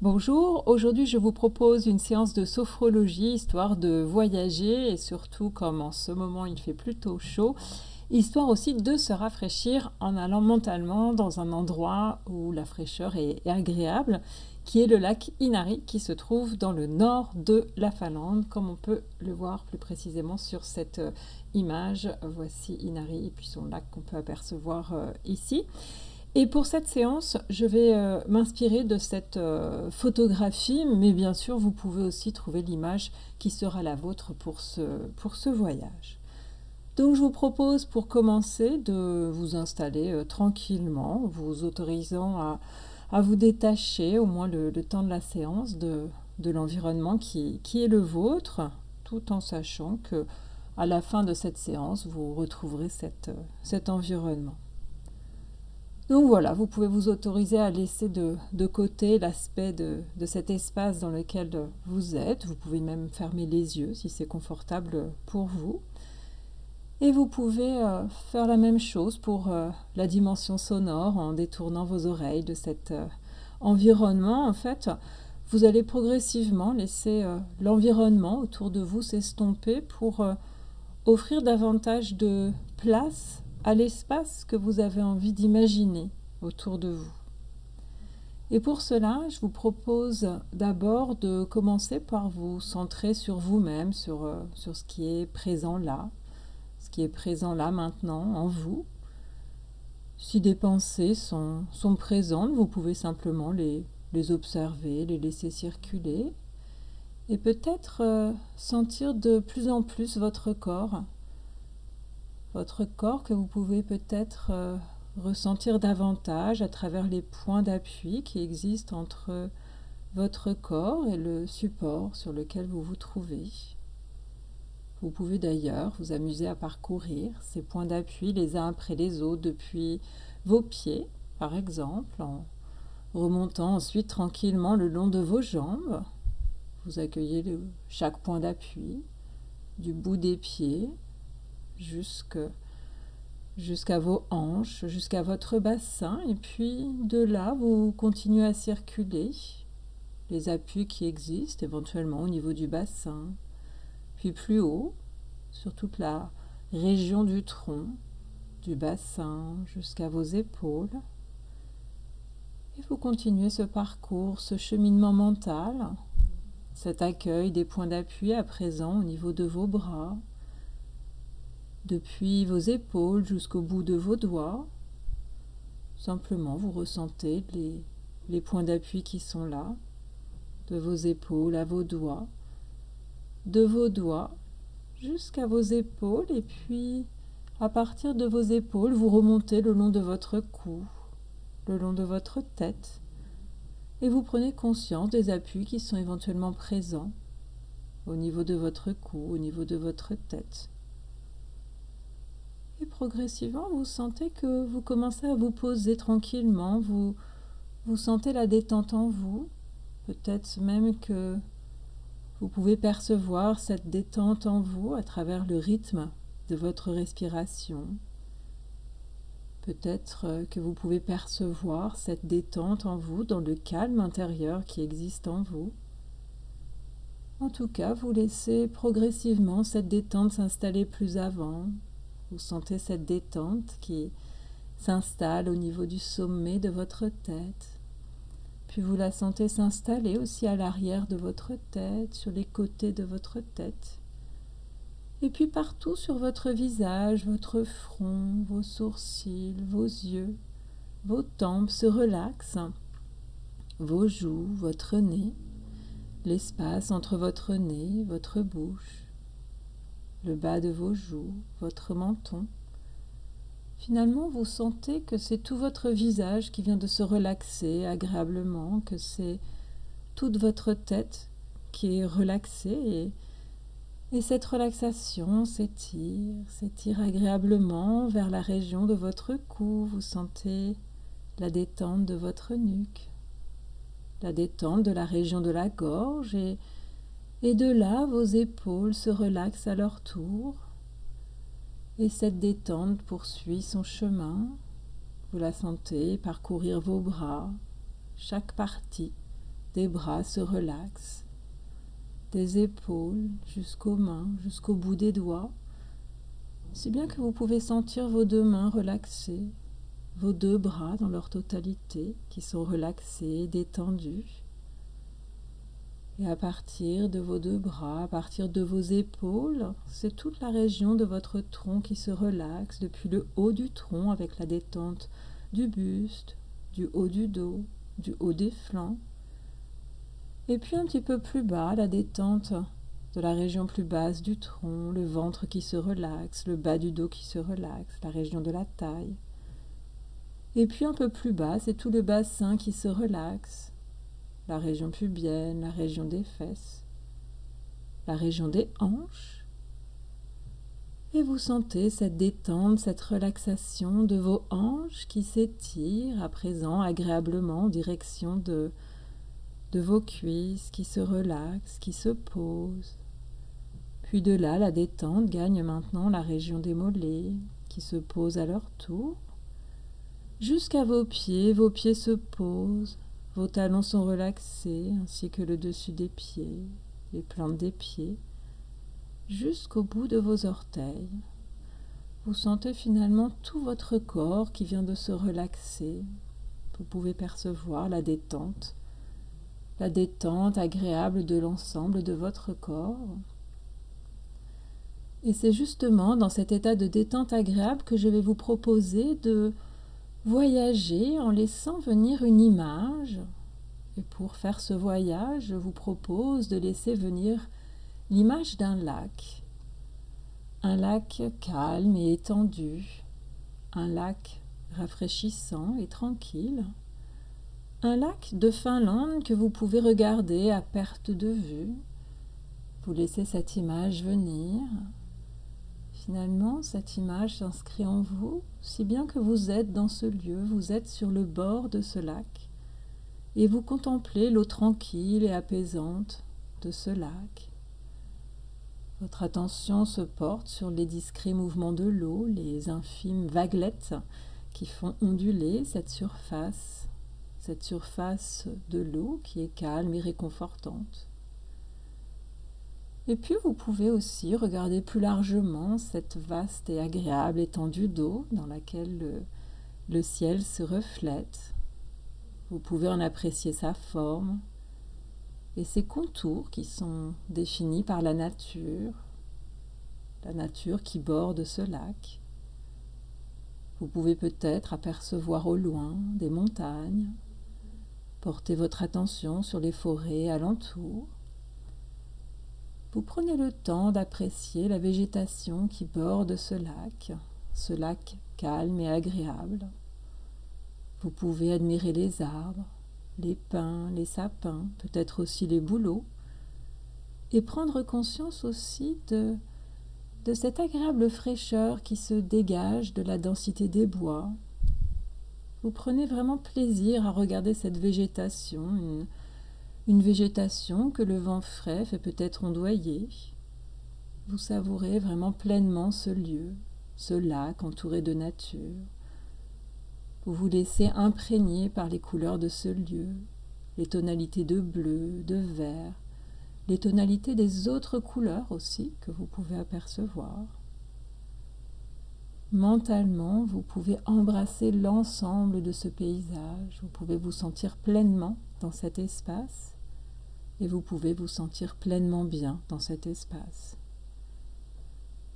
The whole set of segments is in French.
Bonjour, aujourd'hui je vous propose une séance de sophrologie, histoire de voyager et surtout comme en ce moment il fait plutôt chaud, histoire aussi de se rafraîchir en allant mentalement dans un endroit où la fraîcheur est agréable, qui est le lac Inari qui se trouve dans le nord de la Finlande, comme on peut le voir plus précisément sur cette image. Voici Inari et puis son lac qu'on peut apercevoir ici. Et pour cette séance, je vais m'inspirer de cette photographie, mais bien sûr, vous pouvez aussi trouver l'image qui sera la vôtre pour ce voyage. Donc, je vous propose pour commencer de vous installer tranquillement, vous autorisant à vous détacher au moins le temps de la séance de l'environnement qui est le vôtre, tout en sachant que à la fin de cette séance, vous retrouverez cet environnement. Donc voilà, vous pouvez vous autoriser à laisser de côté l'aspect de cet espace dans lequel vous êtes. Vous pouvez même fermer les yeux si c'est confortable pour vous. Et vous pouvez faire la même chose pour la dimension sonore en détournant vos oreilles de cet environnement. En fait, vous allez progressivement laisser l'environnement autour de vous s'estomper pour offrir davantage de place à l'espace que vous avez envie d'imaginer autour de vous. Et pour cela, je vous propose d'abord de commencer par vous centrer sur vous-même, sur ce qui est présent là, ce qui est présent là maintenant en vous. Si des pensées sont présentes, vous pouvez simplement les observer, les laisser circuler et peut-être sentir de plus en plus votre corps que vous pouvez peut-être ressentir davantage à travers les points d'appui qui existent entre votre corps et le support sur lequel vous vous trouvez. Vous pouvez d'ailleurs vous amuser à parcourir ces points d'appui les uns après les autres depuis vos pieds, par exemple, en remontant ensuite tranquillement le long de vos jambes. Vous accueillez chaque point d'appui du bout des pieds jusqu'à vos hanches, jusqu'à votre bassin, et puis de là, vous continuez à circuler les appuis qui existent éventuellement au niveau du bassin, puis plus haut, sur toute la région du tronc, du bassin, jusqu'à vos épaules. Et vous continuez ce parcours, ce cheminement mental, cet accueil des points d'appui à présent au niveau de vos bras, depuis vos épaules jusqu'au bout de vos doigts. Simplement, vous ressentez les points d'appui qui sont là, de vos épaules à vos doigts, de vos doigts jusqu'à vos épaules, et puis à partir de vos épaules, vous remontez le long de votre cou, le long de votre tête, et vous prenez conscience des appuis qui sont éventuellement présents au niveau de votre cou, au niveau de votre tête. Et progressivement, vous sentez que vous commencez à vous poser tranquillement, vous sentez la détente en vous, peut-être même que vous pouvez percevoir cette détente en vous à travers le rythme de votre respiration. Peut-être que vous pouvez percevoir cette détente en vous dans le calme intérieur qui existe en vous. En tout cas, vous laissez progressivement cette détente s'installer plus avant. Vous sentez cette détente qui s'installe au niveau du sommet de votre tête. Puis vous la sentez s'installer aussi à l'arrière de votre tête, sur les côtés de votre tête. Et puis partout sur votre visage, votre front, vos sourcils, vos yeux, vos tempes se relaxent. Vos joues, votre nez, l'espace entre votre nez, votre bouche, le bas de vos joues, votre menton. Finalement, vous sentez que c'est tout votre visage qui vient de se relaxer agréablement, que c'est toute votre tête qui est relaxée et cette relaxation s'étire agréablement vers la région de votre cou. Vous sentez la détente de votre nuque, la détente de la région de la gorge et de là, vos épaules se relaxent à leur tour. Et cette détente poursuit son chemin. Vous la sentez parcourir vos bras, chaque partie des bras se relaxent, des épaules jusqu'aux mains, jusqu'au bout des doigts, si bien que vous pouvez sentir vos deux mains relaxées, vos deux bras dans leur totalité qui sont relaxés, détendus. Et à partir de vos deux bras, à partir de vos épaules, c'est toute la région de votre tronc qui se relaxe depuis le haut du tronc avec la détente du buste, du haut du dos, du haut des flancs. Et puis un petit peu plus bas, la détente de la région plus basse du tronc, le ventre qui se relaxe, le bas du dos qui se relaxe, la région de la taille. Et puis un peu plus bas, c'est tout le bassin qui se relaxe, la région pubienne, la région des fesses, la région des hanches. Et vous sentez cette détente, cette relaxation de vos hanches qui s'étirent à présent agréablement en direction de vos cuisses qui se relaxent, qui se posent. Puis de là, la détente gagne maintenant la région des mollets qui se posent à leur tour. Jusqu'à vos pieds se posent, vos talons sont relaxés ainsi que le dessus des pieds, les plantes des pieds, jusqu'au bout de vos orteils. Vous sentez finalement tout votre corps qui vient de se relaxer. Vous pouvez percevoir la détente agréable de l'ensemble de votre corps. Et c'est justement dans cet état de détente agréable que je vais vous proposer de voyager en laissant venir une image. Et pour faire ce voyage, je vous propose de laisser venir l'image d'un lac. Un lac calme et étendu, un lac rafraîchissant et tranquille. Un lac de Finlande que vous pouvez regarder à perte de vue. Vous laissez cette image venir. Finalement, cette image s'inscrit en vous, si bien que vous êtes dans ce lieu, vous êtes sur le bord de ce lac, et vous contemplez l'eau tranquille et apaisante de ce lac. Votre attention se porte sur les discrets mouvements de l'eau, les infimes vaguelettes qui font onduler cette surface de l'eau qui est calme et réconfortante. Et puis vous pouvez aussi regarder plus largement cette vaste et agréable étendue d'eau dans laquelle le ciel se reflète. Vous pouvez en apprécier sa forme et ses contours qui sont définis par la nature qui borde ce lac. Vous pouvez peut-être apercevoir au loin des montagnes. Portez votre attention sur les forêts alentours. Vous prenez le temps d'apprécier la végétation qui borde ce lac calme et agréable. Vous pouvez admirer les arbres, les pins, les sapins, peut-être aussi les bouleaux, et prendre conscience aussi de cette agréable fraîcheur qui se dégage de la densité des bois. Vous prenez vraiment plaisir à regarder cette végétation, une végétation que le vent frais fait peut-être ondoyer. Vous savourez vraiment pleinement ce lieu, ce lac entouré de nature. Vous vous laissez imprégner par les couleurs de ce lieu, les tonalités de bleu, de vert, les tonalités des autres couleurs aussi que vous pouvez apercevoir. Mentalement, vous pouvez embrasser l'ensemble de ce paysage, vous pouvez vous sentir pleinement dans cet espace et vous pouvez vous sentir pleinement bien dans cet espace.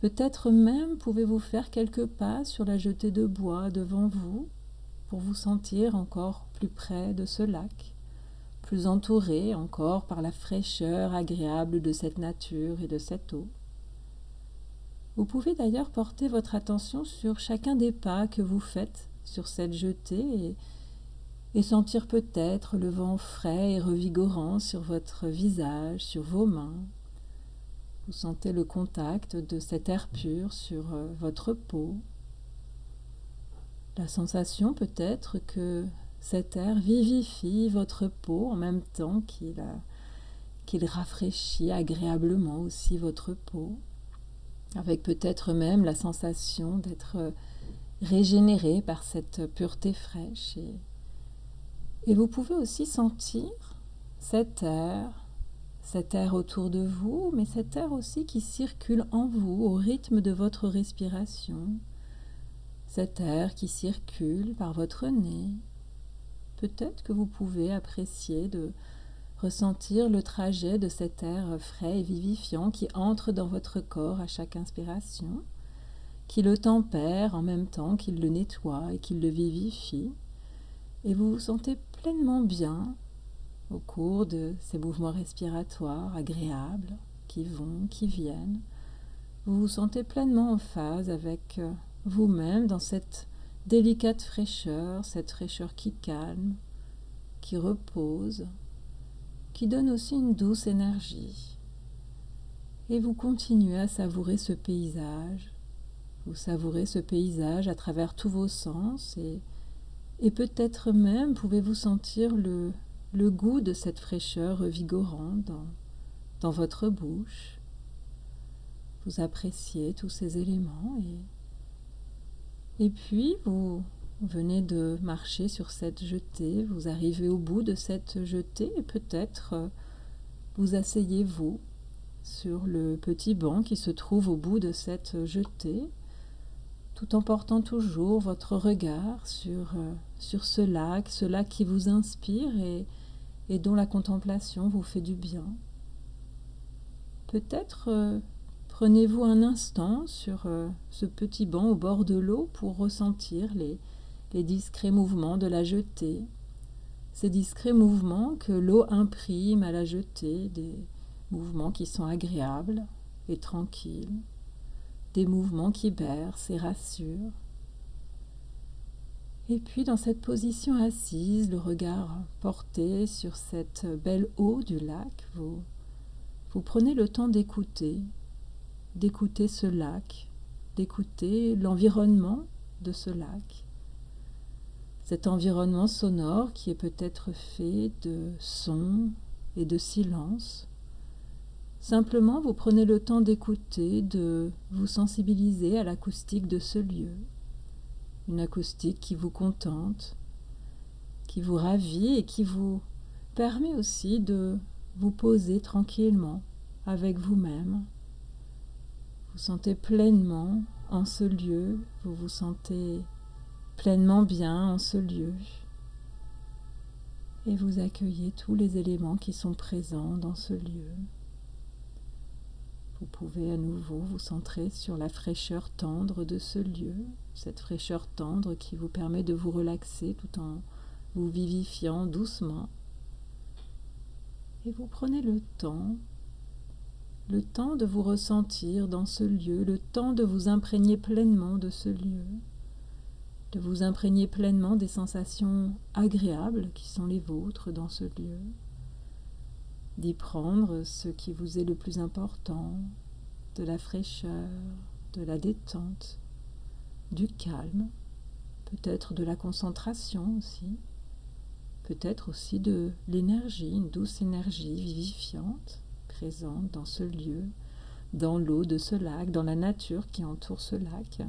Peut-être même pouvez-vous faire quelques pas sur la jetée de bois devant vous pour vous sentir encore plus près de ce lac, plus entouré encore par la fraîcheur agréable de cette nature et de cette eau. Vous pouvez d'ailleurs porter votre attention sur chacun des pas que vous faites sur cette jetée et sentir peut-être le vent frais et revigorant sur votre visage, sur vos mains. Vous sentez le contact de cet air pur sur votre peau. La sensation peut-être que cet air vivifie votre peau en même temps qu'il rafraîchit agréablement aussi votre peau, avec peut-être même la sensation d'être régénéré par cette pureté fraîche. Et vous pouvez aussi sentir cet air autour de vous, mais cet air aussi qui circule en vous au rythme de votre respiration, cet air qui circule par votre nez. Peut-être que vous pouvez apprécier de ressentir le trajet de cet air frais et vivifiant qui entre dans votre corps à chaque inspiration, qui le tempère en même temps qu'il le nettoie et qu'il le vivifie. Et vous vous sentez pleinement bien au cours de ces mouvements respiratoires agréables qui vont, qui viennent. Vous vous sentez pleinement en phase avec vous-même dans cette délicate fraîcheur, cette fraîcheur qui calme, qui repose, qui donne aussi une douce énergie. Et vous continuez à savourer ce paysage. Vous savourez ce paysage à travers tous vos sens et peut-être même pouvez-vous sentir le goût de cette fraîcheur revigorante dans votre bouche. Vous appréciez tous ces éléments et puis vous venez de marcher sur cette jetée, vous arrivez au bout de cette jetée et peut-être vous asseyez-vous sur le petit banc qui se trouve au bout de cette jetée, tout en portant toujours votre regard sur ce lac qui vous inspire et dont la contemplation vous fait du bien. Peut-être prenez-vous un instant sur ce petit banc au bord de l'eau pour ressentir les discrets mouvements de la jetée, ces discrets mouvements que l'eau imprime à la jetée, des mouvements qui sont agréables et tranquilles, des mouvements qui bercent et rassurent. Et puis dans cette position assise, le regard porté sur cette belle eau du lac, vous prenez le temps d'écouter ce lac, d'écouter l'environnement de ce lac. Cet environnement sonore qui est peut-être fait de sons et de silence. Simplement, vous prenez le temps d'écouter, de vous sensibiliser à l'acoustique de ce lieu. Une acoustique qui vous contente, qui vous ravit et qui vous permet aussi de vous poser tranquillement avec vous-même. Vous sentez pleinement en ce lieu, vous vous sentez pleinement bien en ce lieu et vous accueillez tous les éléments qui sont présents dans ce lieu. Vous pouvez à nouveau vous centrer sur la fraîcheur tendre de ce lieu, cette fraîcheur tendre qui vous permet de vous relaxer tout en vous vivifiant doucement. Et vous prenez le temps de vous ressentir dans ce lieu, le temps de vous imprégner pleinement de ce lieu, de vous imprégner pleinement des sensations agréables qui sont les vôtres dans ce lieu, d'y prendre ce qui vous est le plus important, de la fraîcheur, de la détente, du calme, peut-être de la concentration aussi, peut-être aussi de l'énergie, une douce énergie vivifiante, présente dans ce lieu, dans l'eau de ce lac, dans la nature qui entoure ce lac.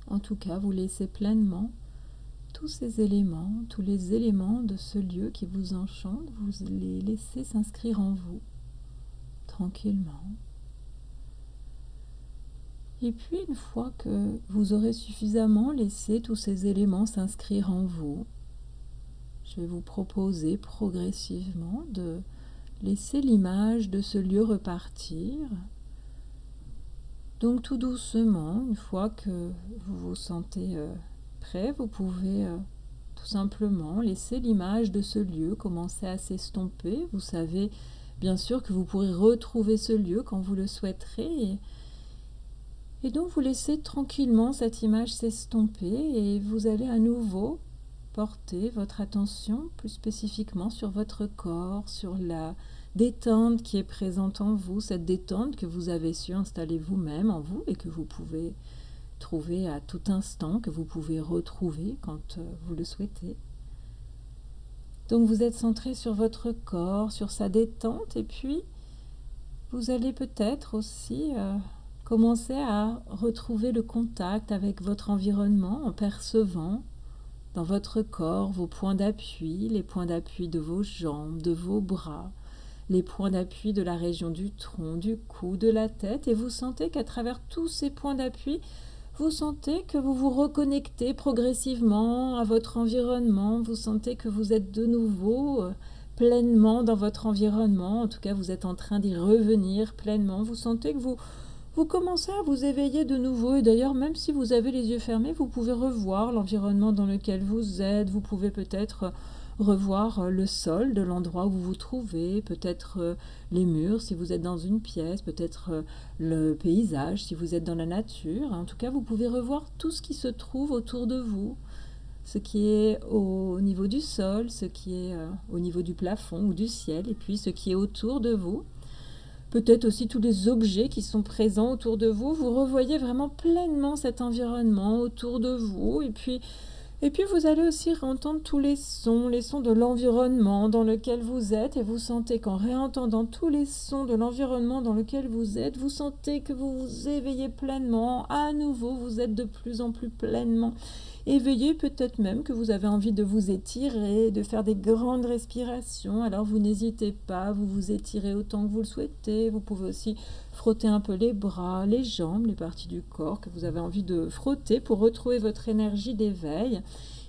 En tout cas, vous laissez pleinement tous ces éléments, tous les éléments de ce lieu qui vous enchantent, vous les laissez s'inscrire en vous, tranquillement. Et puis, une fois que vous aurez suffisamment laissé tous ces éléments s'inscrire en vous, je vais vous proposer progressivement de laisser l'image de ce lieu repartir. Donc tout doucement, une fois que vous vous sentez prêt, vous pouvez tout simplement laisser l'image de ce lieu commencer à s'estomper. Vous savez bien sûr que vous pourrez retrouver ce lieu quand vous le souhaiterez. Et donc vous laissez tranquillement cette image s'estomper et vous allez à nouveau porter votre attention plus spécifiquement sur votre corps, sur la détente qui est présente en vous, cette détente que vous avez su installer vous-même en vous et que vous pouvez trouver à tout instant, que vous pouvez retrouver quand vous le souhaitez. Donc vous êtes centré sur votre corps, sur sa détente et puis vous allez peut-être aussi commencer à retrouver le contact avec votre environnement en percevant dans votre corps, vos points d'appui, les points d'appui de vos jambes, de vos bras, les points d'appui de la région du tronc, du cou, de la tête, et vous sentez qu'à travers tous ces points d'appui, vous sentez que vous vous reconnectez progressivement à votre environnement, vous sentez que vous êtes de nouveau pleinement dans votre environnement, en tout cas vous êtes en train d'y revenir pleinement, vous sentez que vous commencez à vous éveiller de nouveau, et d'ailleurs même si vous avez les yeux fermés, vous pouvez revoir l'environnement dans lequel vous êtes, vous pouvez peut-être revoir le sol de l'endroit où vous vous trouvez, peut-être les murs si vous êtes dans une pièce, peut-être le paysage si vous êtes dans la nature. En tout cas, vous pouvez revoir tout ce qui se trouve autour de vous, ce qui est au niveau du sol, ce qui est au niveau du plafond ou du ciel, et puis ce qui est autour de vous. Peut-être aussi tous les objets qui sont présents autour de vous. Vous revoyez vraiment pleinement cet environnement autour de vous, et puis vous allez aussi entendre tous les sons de l'environnement dans lequel vous êtes, et vous sentez qu'en réentendant tous les sons de l'environnement dans lequel vous êtes, vous sentez que vous vous éveillez pleinement, à nouveau vous êtes de plus en plus pleinement éveillé, peut-être même que vous avez envie de vous étirer, de faire des grandes respirations, alors vous n'hésitez pas, vous vous étirez autant que vous le souhaitez, vous pouvez aussi frotter un peu les bras, les jambes, les parties du corps que vous avez envie de frotter pour retrouver votre énergie d'éveil.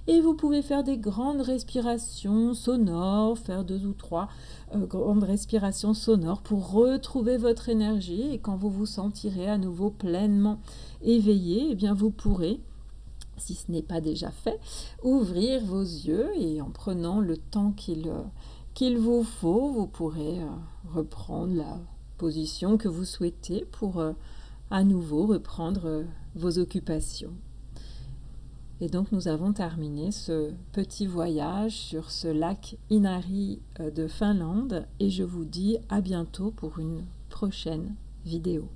Et vous pouvez faire des grandes respirations sonores, faire 2 ou 3 grandes respirations sonores pour retrouver votre énergie. Et quand vous vous sentirez à nouveau pleinement éveillé, eh bien vous pourrez, si ce n'est pas déjà fait, ouvrir vos yeux, et en prenant le temps qu'il vous faut, vous pourrez reprendre la position que vous souhaitez pour à nouveau reprendre vos occupations. Et donc nous avons terminé ce petit voyage sur ce lac Inari de Finlande, et je vous dis à bientôt pour une prochaine vidéo.